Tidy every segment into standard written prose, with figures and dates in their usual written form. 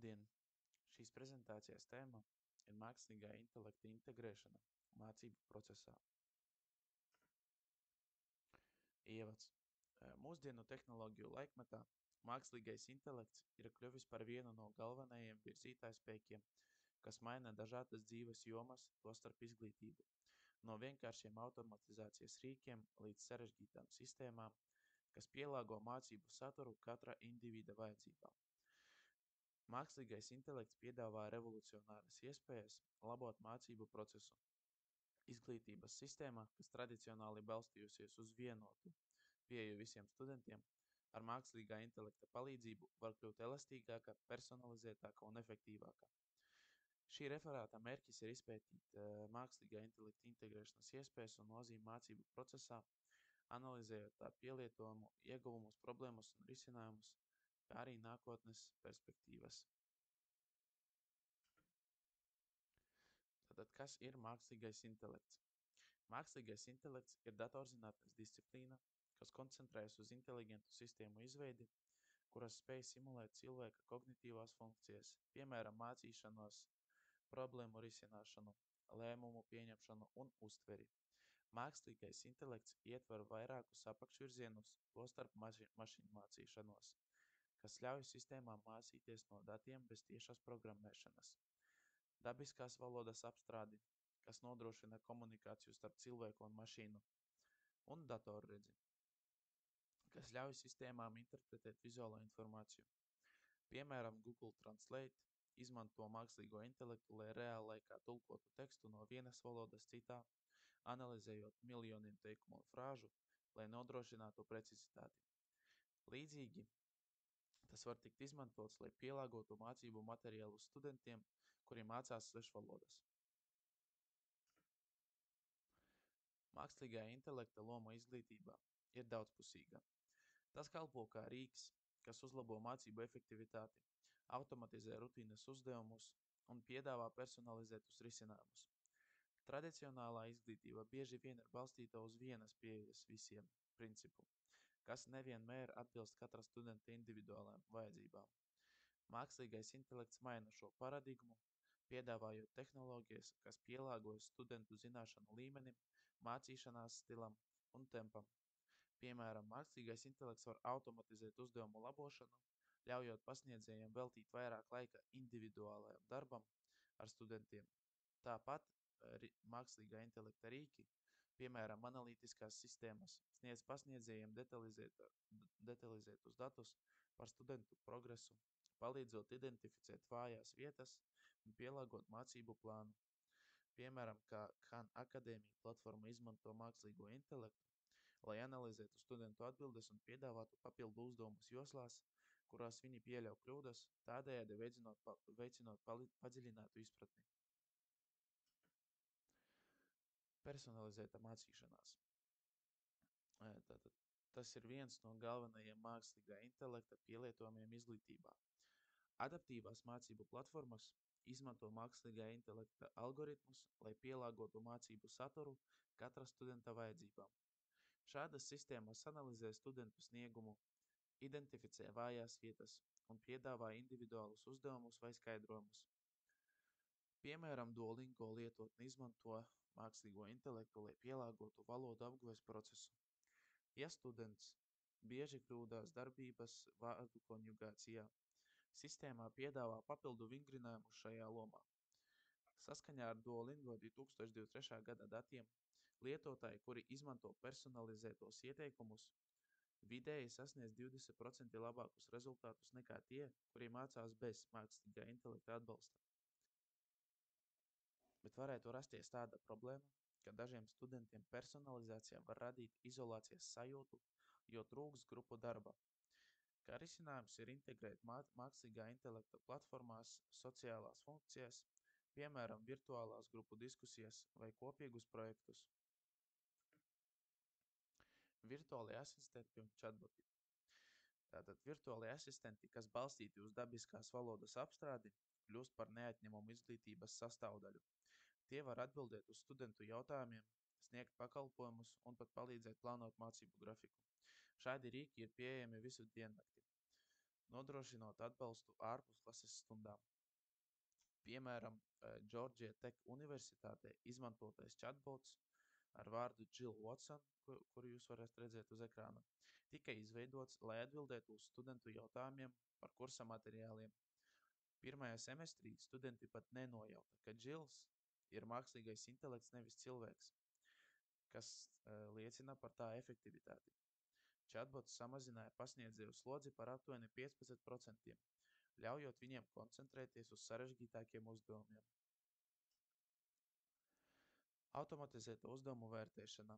Labdien! Šīs prezentācijas tēma ir mākslīgā intelekta integrēšana mācību procesā. Ievads. Mūsdienu tehnoloģiju laikmetā mākslīgais intelekts ir kļuvis par vienu no galvenajiem virzītājspēkiem, kas maina dažādas dzīves jomas, tostarp izglītību. No vienkāršiem automatizācijas rīkiem līdz sarežģītām sistēmām, kas pielāgo mācību saturu katra individa vajadzībām. Mākslīgais intelekts piedāvā revolucionāras iespējas labot mācību procesu. Izglītības sistēma, kas tradicionāli balstījusies uz vienotu pieeju visiem studentiem, ar mākslīgā intelekta palīdzību var kļūt elastīgāka, personalizētāka un efektīvāka. Šī referāta mērķis ir izpētīt mākslīgā intelekta integrēšanas iespējas un nozīmi mācību procesā, analizējot tā pielietojumu, ieguvumus, problēmas un risinājumus, kā arī nākotnes perspektīvas. Tātad, kas ir mākslīgais intelekts? Mākslīgais intelekts ir datorzinātnes disciplīna, kas koncentrējas uz inteliģentu sistēmu izveidi, kuras spēj simulēt cilvēka kognitīvās funkcijas, piemēram, mācīšanos, problēmu risināšanu, lēmumu pieņemšanu un uztveri. Mākslīgais intelekts ietver vairākus apakšvirzienus, tostarp mašīnu mācīšanos, kas ļauj sistēmām mācīties no datiem bez tiešas programmēšanas. Dabiskās valodas apstrādi, kas nodrošina komunikāciju starp cilvēku un mašīnu, un datorredzi, kas ļauj sistēmām interpretēt vizuālo informāciju. Piemēram, Google Translate izmanto mākslīgo intelektu, lai reāli laikā tulkotu tekstu no vienas valodas citā, analizējot miljoniem teikumu un frāžu, lai nodrošinātu precizitāti. Līdzīgi, tas var tikt izmantots, lai pielāgotu mācību materiālus studentiem, kuri mācās svešvalodas. Mākslīgā intelekta loma izglītībā ir daudzpusīga. Tas kalpo kā rīks, kas uzlabo mācību efektivitāti, automatizē rutīnas uzdevumus un piedāvā personalizētus risinājumus. Tradicionālā izglītība bieži vien ir balstīta uz vienas pieejas visiem principu, kas nevienmēr atbilst katra studenta individuālajām vajadzībām. Mākslīgais intelekts maina šo paradigmu, piedāvājot tehnoloģijas, kas pielāgojas studentu zināšanu līmenim, mācīšanās stilam un tempam. Piemēram, mākslīgais intelekts var automatizēt uzdevumu labošanu, ļaujot pasniedzējiem veltīt vairāk laika individuālajam darbam ar studentiem. Tāpat mākslīgā intelekta rīki, piemēram, analītiskās sistēmas, sniedz pasniedzējiem detalizētus datus par studentu progresu, palīdzot identificēt vājās vietas un pielāgot mācību plānu. Piemēram, kā Khan Akadēmija platforma izmanto mākslīgo intelektu, lai analizētu studentu atbildes un piedāvātu papildu uzdevumus joslās, kurās viņi pieļauj kļūdas, tādējādi veicinot padziļinātu izpratni. Personalizēta mācīšanās. Tātad, tas ir viens no galvenajiem mākslīgā intelekta pielietojumiem izglītībā. Adaptīvās mācību platformas izmanto mākslīgā intelekta algoritmus, lai pielāgotu mācību saturu katra studenta vajadzībām. Šādas sistēmas analizē studentu sniegumu, identificē vājās vietas un piedāvā individuālus uzdevumus vai skaidrojumus. Piemēram, Duolingo lietotne izmanto mākslīgo intelektu, lai pielāgotu valodu apguves procesu. Ja students bieži kļūdās darbības vārdu konjugācijā, sistēmā piedāvā papildu vingrinājumu šajā lomā. Saskaņā ar Duolingo 2023. gada datiem, lietotāji, kuri izmanto personalizētos ieteikumus, vidēji sasniedz 20% labākus rezultātus nekā tie, kuri mācās bez mākslīgā intelekta atbalsta. Bet varētu rasties tāda problēma, ka dažiem studentiem personalizācijā var radīt izolācijas sajūtu, jo trūkst grupu darba. Kā risinājums ir integrēt mākslīgā intelekta platformās sociālās funkcijas, piemēram, virtuālās grupu diskusijas vai kopīgus projektus. Virtuālie asistenti un chatboti. Tātad virtuālie asistenti, kas balstīti uz dabiskās valodas apstrādi, kļūst par neatņemumu izglītības sastāvdaļu. Tie var atbildēt uz studentu jautājumiem, sniegt pakalpojumus un pat palīdzēt plānot mācību grafiku. Šādi rīki ir pieejami visu diennakti. nodrošinot atbalstu ārpusklases stundām. Piemēram, Georgia Tech Universitātē izmantotais chatbots ar vārdu Jill Watson, kuru jūs varat redzēt uz ekrāna, tika izveidots, lai atbildētu uz studentu jautājumiem par kursa materiāliem. Pirmajā semestrī studenti pat nenojauta, ka Jills ir mākslīgais intelekts, nevis cilvēks, kas liecina par tā efektivitāti. Chatbots samazināja pasniedzēju slodzi par aptuveni 15%, ļaujot viņiem koncentrēties uz sarežģītākiem uzdevumiem. Automatizēta uzdevumu vērtēšana.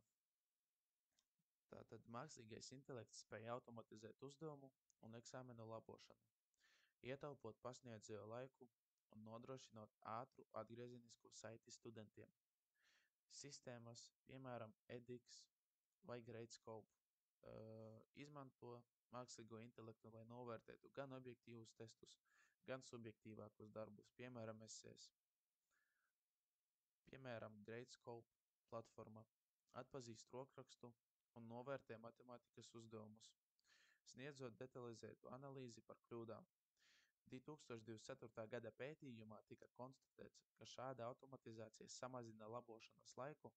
Tātad mākslīgais intelekts spēja automatizēt uzdevumu un eksāmenu labošanu, ietaupot pasniedzēju laiku un nodrošinot ātru atgriezenisko saiti studentiem. Sistēmas, piemēram, edX vai Gradescope, izmanto mākslīgo intelektu, lai novērtētu gan objektīvus testus, gan subjektīvākus darbus, piemēram, essays. Piemēram, Gradescope platforma atpazīst rokrakstu un novērtē matemātikas uzdevumus, sniedzot detalizētu analīzi par kļūdām. 2024. gada pētījumā tika konstatēts, ka šāda automatizācija samazina labošanas laiku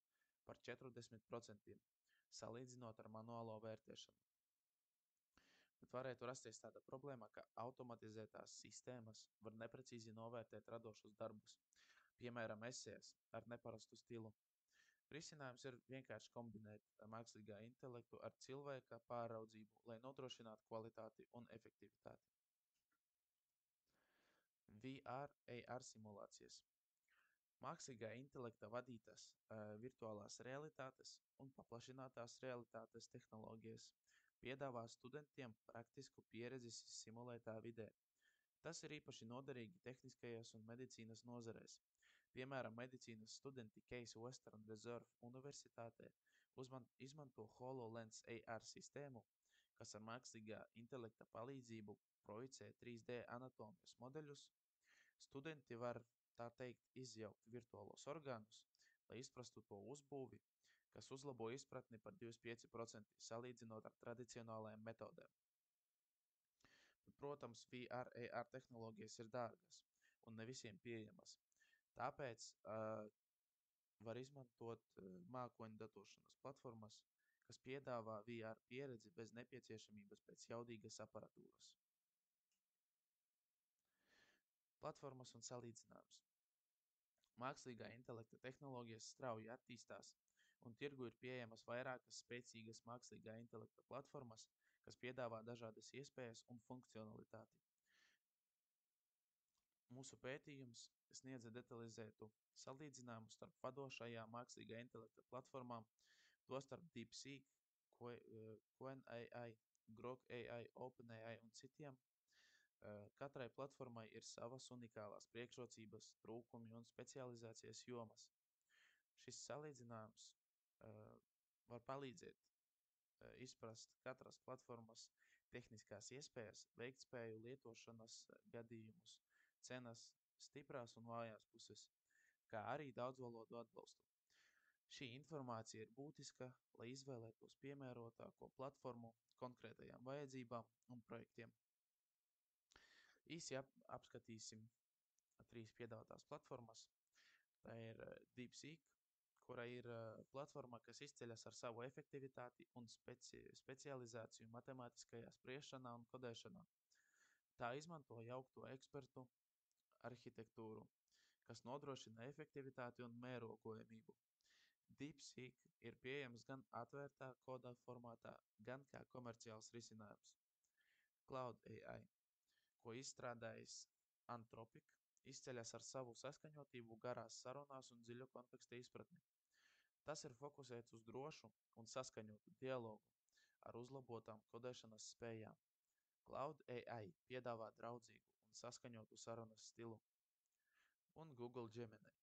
par 40%, salīdzinot ar manuālo vērtēšanu. Bet varētu rasties tāda problēma, ka automatizētās sistēmas var neprecīzi novērtēt radošus darbus, piemēram, esejas ar neparastu stilu. Risinājums ir vienkārši kombinēt mākslīgā intelektu ar cilvēka pāraudzību, lai nodrošinātu kvalitāti un efektivitāti. VR, AR simulācijas. Mākslīgā intelekta vadītas virtuālās realitātes un paplašinātās realitātes tehnoloģijas piedāvā studentiem praktisku pieredzi simulētā vidē. Tas ir īpaši noderīgi tehniskajās un medicīnas nozarēs. Piemēram, medicīnas studenti Case Western Reserve Universitātē izmanto HoloLens AR sistēmu, kas ar mākslīgā intelekta palīdzību projicē 3D anatomijas modeļus. Studenti var, tā teikt, izjaukt virtuālos orgānus, lai izprastu to uzbūvi, kas uzlabo izpratni par 25%, salīdzinot ar tradicionālajām metodēm. Protams, VR, AR tehnoloģijas ir dārgas un ne visiem pieejamas. Tāpēc var izmantot mākoņu datošanas platformas, kas piedāvā VR pieredzi bez nepieciešamības pēc jaudīgas aparatūras. Platformas un salīdzinājums. Mākslīgā intelekta tehnoloģijas strauji attīstās, un tirgu ir pieejamas vairākas spēcīgas mākslīgā intelekta platformas, kas piedāvā dažādas iespējas un funkcionalitāti. Mūsu pētījums sniedza detalizētu salīdzinājumu starp vadošajām mākslīgā intelekta platformām, tostarp DeepSeek, QuenAI, GrokAI, OpenAI un citiem. Katrai platformai ir savas unikālās priekšrocības, trūkumi un specializācijas jomas. Šis salīdzinājums var palīdzēt izprast katras platformas tehniskās iespējas, veiktspēju, lietošanas gadījumus, cenas, stiprās un vājās puses, kā arī daudzvalodu atbalstu. Šī informācija ir būtiska, lai izvēlētos piemērotāko platformu konkrētajām vajadzībām un projektiem. Īsi apskatīsim 3 piedāvātās platformas. Tā ir DeepSeek, kura ir platforma, kas izceļas ar savu efektivitāti un specializāciju matemātiskajā spriešanā un kodēšanā. Tā izmanto jaukto ekspertu arhitektūru, kas nodrošina efektivitāti un mērogojamību. DeepSeek ir pieejams gan atvērtā koda formātā, gan kā komerciāls risinājums. CloudAI, ko izstrādājis Anthropic, izceļas ar savu saskaņotību garās sarunās un dziļu konteksta izpratni. Tas ir fokusēts uz drošu un saskaņotu dialogu ar uzlabotām kodēšanas spējām. CloudAI piedāvā draudzīgu un saskaņotu sarunas stilu. Un Google Gemini,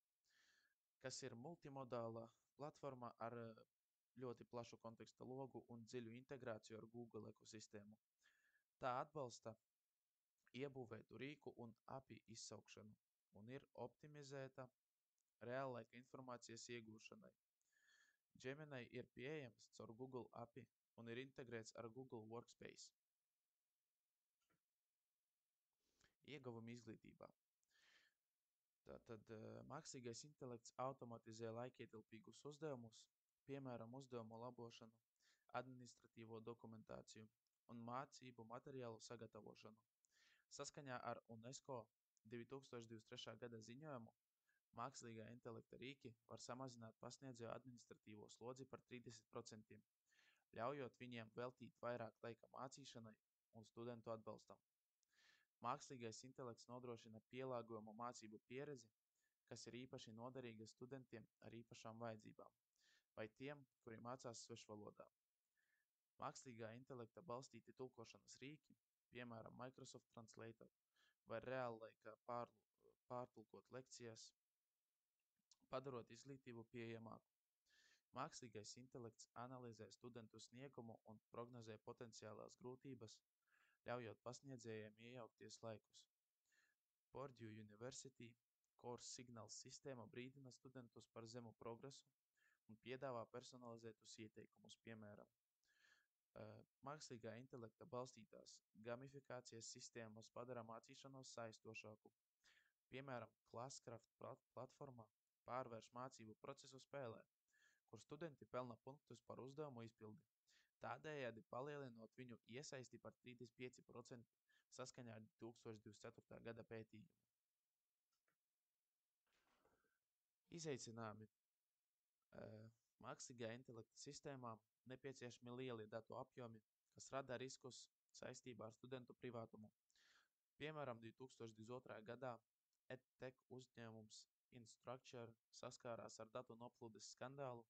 kas ir multimodāla platforma ar ļoti plašu konteksta logu un dziļu integrāciju ar Google ekosistēmu. Tā atbalsta iebūvētu rīku un API izsaukšanu un ir optimizēta reāllaika informācijas iegūšanai. Gemini ir pieejams caur Google API un ir integrēts ar Google Workspace. Ieguvumi izglītībā. Tātad mākslīgais intelekts automatizē laikietilpīgus uzdevumus, piemēram, uzdevumu labošanu, administratīvo dokumentāciju un mācību materiālu sagatavošanu. Saskaņā ar UNESCO 2023. gada ziņojumu mākslīgā intelekta rīki var samazināt pasniedzēju administratīvo slodzi par 30%, ļaujot viņiem veltīt vairāk laika mācīšanai un studentu atbalstam. Mākslīgais intelekts nodrošina pielāgojamu mācību pieredzi, kas ir īpaši noderīga studentiem ar īpašām vajadzībām vai tiem, kuri mācās svešvalodā. Mākslīgā intelekta balstīti tulkošanas rīki, piemēram, Microsoft Translator, var reāllaikā pārtulkot lekcijas, padarot izglītību pieejamāku. Mākslīgais intelekts analizē studentu sniegumu un prognozē potenciālās grūtības, ļaujot pasniedzējiem iejaukties laikus. Purdue University Course Signals sistēma brīdina studentus par zemu progresu un piedāvā personalizētus ieteikumus, piemēram. Mākslīgā intelekta balstītās gamifikācijas sistēmas padara mācīšanos saistošāku. Piemēram, Classcraft platformā pārvērš mācību procesu spēlē, kur studenti pelna punktus par uzdevumu izpildi, tādējādi palielinot viņu iesaisti par 35% saskaņā ar 2024. gada pētījumu. Izaicinājumi mākslīgā intelekta sistēmām nepieciešami lieli datu apjomi, kas rada riskus saistībā ar studentu privātumu. Piemēram, 2022. gadā EdTech uzņēmums Instructure saskārās ar datu noplūdes skandālu,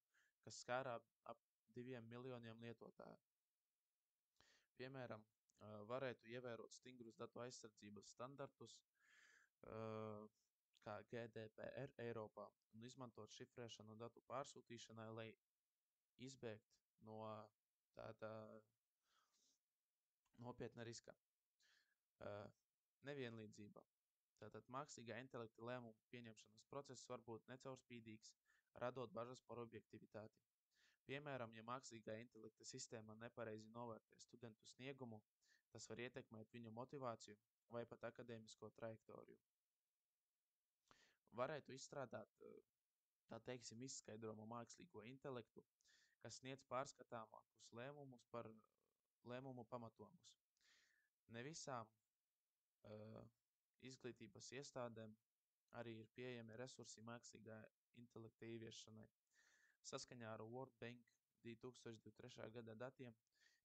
kas skārā ap 2 miljoniem lietotāju. Piemēram, varētu ievērot stingrus datu aizsardzības standartus, kā GDPR Eiropā, un izmantot šifrēšanu datu pārsūtīšanai, lai izbēgt no tāda nopietna riska. Nevienlīdzība. Tātad mākslīgā intelekta lēmumu pieņemšanas process var būt necaurspīdīgs, radot bažas par objektivitāti. Piemēram, ja mākslīgā intelekta sistēma nepareizi novērtē studentu sniegumu, tas var ietekmēt viņu motivāciju vai pat akadēmisko trajektoriju. Varētu izstrādāt, tā teiksim, izskaidrojumu mākslīgo intelektu, kas sniedz pārskatāmākus lēmumus par lēmumu pamatojumus. Ne visām izglītības iestādēm arī ir pieejami resursi mākslīgā intelekta ieviešanai. Saskaņā ar World Bank 2023. gada datiem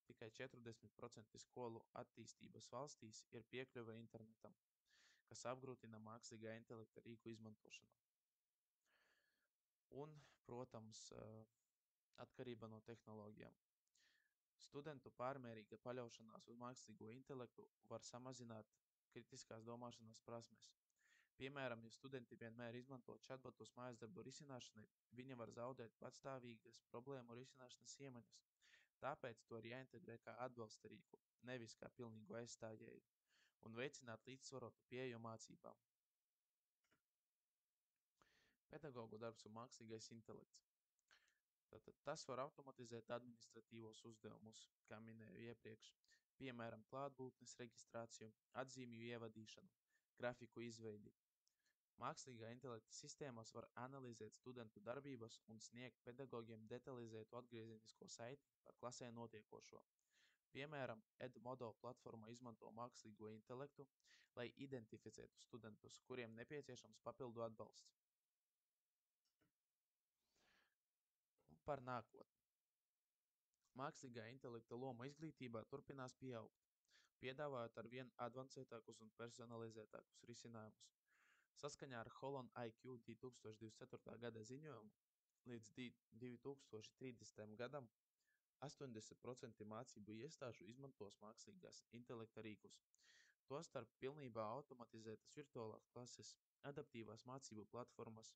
tikai 40% skolu attīstības valstīs ir piekļuve internetam, kas apgrūtina mākslīgā intelekta rīku izmantošanu. Un, protams, atkarība no tehnoloģijām. Studentu pārmērīga paļaušanās uz mākslīgo intelektu var samazināt kritiskās domāšanas prasmes. Piemēram, ja studenti vienmēr izmanto chatbotus mājasdarbu risināšanai, viņi var zaudēt patstāvīgas problēmu risināšanas iemaņas. Tāpēc to ir jāintegrē kā atbalsta rīku, nevis kā pilnīgu aizstājēju, un veicināt līdzsvarotu pieeju mācībām. Pedagogu darbs un mākslīgais intelekts. Tātad tas var automatizēt administratīvos uzdevumus, kā minēju iepriekš, piemēram, klātbūtnes reģistrāciju, atzīmju ievadīšanu, grafiku izveidi. Mākslīgā intelekta sistēmas var analizēt studentu darbības un sniegt pedagogiem detalizētu atgriezenisko saiti par klasē notiekošo. Piemēram, Edmodo platforma izmanto mākslīgo intelektu, lai identificētu studentus, kuriem nepieciešams papildu atbalsts. Par nākotni. Mākslīgā intelekta loma izglītībā turpinās pieaugt, piedāvājot arvien advancētākus un personalizētākus risinājumus. Saskaņā ar Holon IQ 2024. gada ziņojumu līdz 2030. gadam 80% mācību iestāžu izmantos mākslīgās intelekta rīkus. Tostarp pilnībā automatizētas virtuālās klases, adaptīvās mācību platformas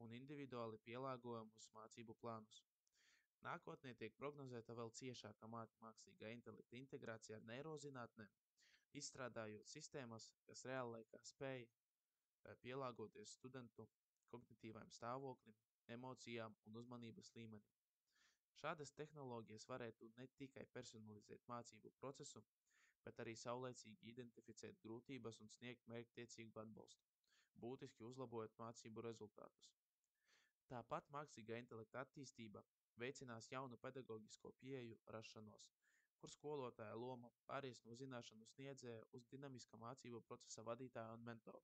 un individuāli pielāgojamus mācību plānus. Nākotnē tiek prognozēta vēl ciešāka mākslīgā intelekta integrācija ar neirozinātnēm, izstrādājot sistēmas, kas reāllaikā spēj pielāgoties studentu kognitīvajam stāvoklim, emocijām un uzmanības līmenim. Šādas tehnoloģijas varētu ne tikai personalizēt mācību procesu, bet arī saulaicīgi identificēt grūtības un sniegt mērķtiecīgu atbalstu, būtiski uzlabojot mācību rezultātus. Tāpat mākslīgā intelekta attīstība veicinās jaunu pedagoģisko pieeju rašanos, kur skolotāja loma pāries no zināšanu sniedzēja uz dinamiska mācību procesa vadītāja un mentora.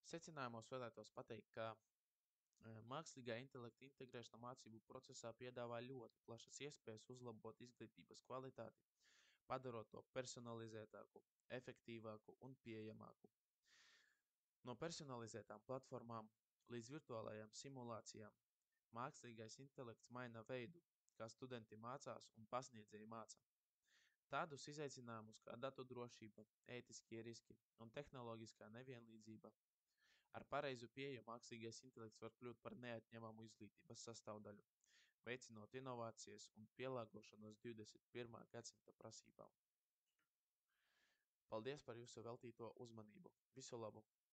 Secinājumos vēlētos pateikt, ka mākslīgā intelekta integrēšana mācību procesā piedāvā ļoti plašas iespējas uzlabot izglītības kvalitāti, padarot to personalizētāku, efektīvāku un pieejamāku. No personalizētām platformām līdz virtuālajām simulācijām mākslīgais intelekts maina veidu, kā studenti mācās un pasniedzēji māca. Tādus izaicinājumus kā datu drošība, ētiskie riski un tehnoloģiskā nevienlīdzība ar pareizu pieeju mākslīgais intelekts var kļūt par neatņemamu izglītības sastāvdaļu, veicinot inovācijas un pielāgošanos 21. gadsimta prasībām. Paldies par jūsu veltīto uzmanību. Visu labu!